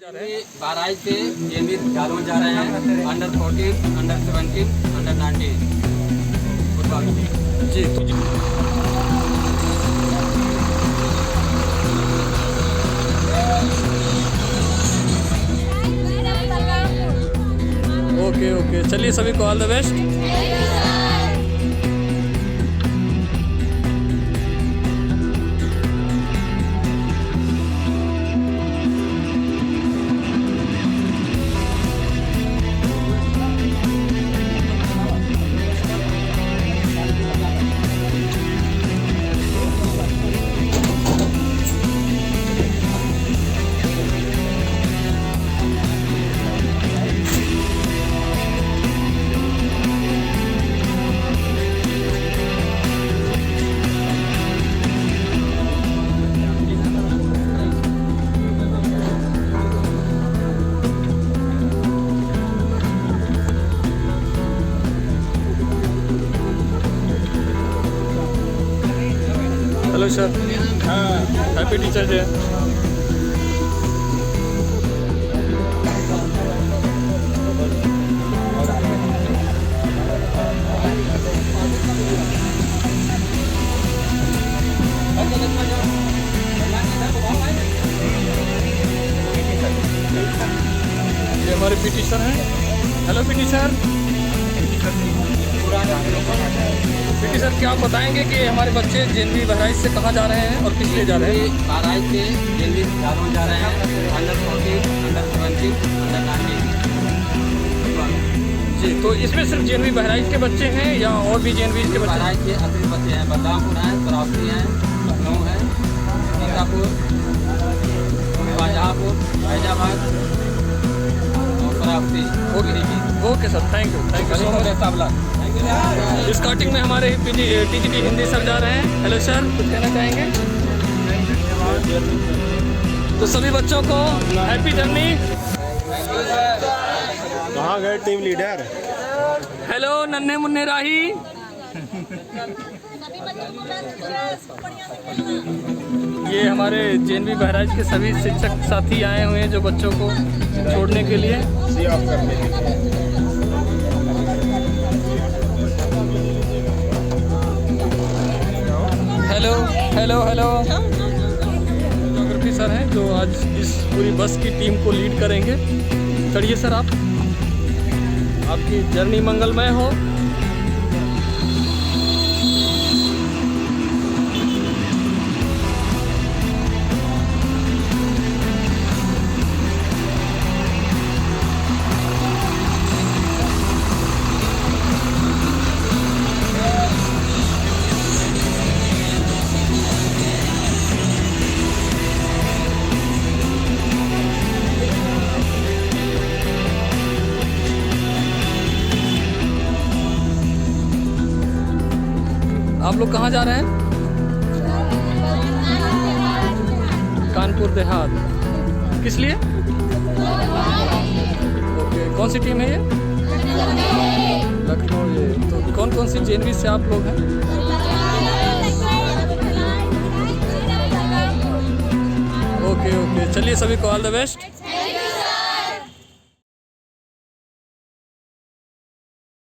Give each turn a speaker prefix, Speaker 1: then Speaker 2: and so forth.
Speaker 1: बाराई से जेबी झालों जा रहे हैं। अंडर 14, अंडर 17, अंडर 19 जी।
Speaker 2: ओके ओके, चलिए सभी को all the best. Hello sir, happy teachers day. ये हमारे पीटी सर हैं। Hello PT sir. PT sir, क्या आप बताएंगे कि हमारे बच्चे जेनवी बहराइच से कहाँ जा रहे हैं और किस लिए जा रहे हैं?
Speaker 1: बाराई से जेबी झालों जा रहे हैं। अंडर 14, अंडर 17, अंडर 19
Speaker 2: जी। तो इसमें सिर्फ जेनवी बहराइच के बच्चे हैं या और भी जेनवी के बच्चे?
Speaker 1: बाराई के अतिरिक्त बच्चे हैं। बलरामपुर हैं, सरावती हैं, लखनऊ है, सीतापुर, शाहजहाँपुर, फैजाबाद और Saravati.
Speaker 2: Okay sir, thank you so much. Starting में हमारे टीजीटी हिंदी सर जा रहे हैं। हेलो सर, कुछ कहना चाहेंगे? तो सभी बच्चों को हैप्पी जर्नी।
Speaker 3: कहाँ गए टीम लीडर?
Speaker 2: हेलो नन्हे मुन्ने राही। ये हमारे जेनवी बहराइच के सभी शिक्षक साथी आए हुए हैं जो बच्चों को छोड़ने के लिए,
Speaker 3: सी ऑफ करने के लिए।
Speaker 2: Hello hello hello. Geography sir हैं जो आज इस पूरी बस की टीम को लीड करेंगे। चढ़िए सर, आप, आपकी जर्नी मंगलमय हो। आप लोग कहाँ जा रहे हैं? कानपुर देहात। किस लिए? ओके, कौन सी टीम है ये? लखनऊ। ये तो कौन कौन सी जेनवी से आप लोग हैं? ओके ओके, चलिए सभी को ऑल द बेस्ट।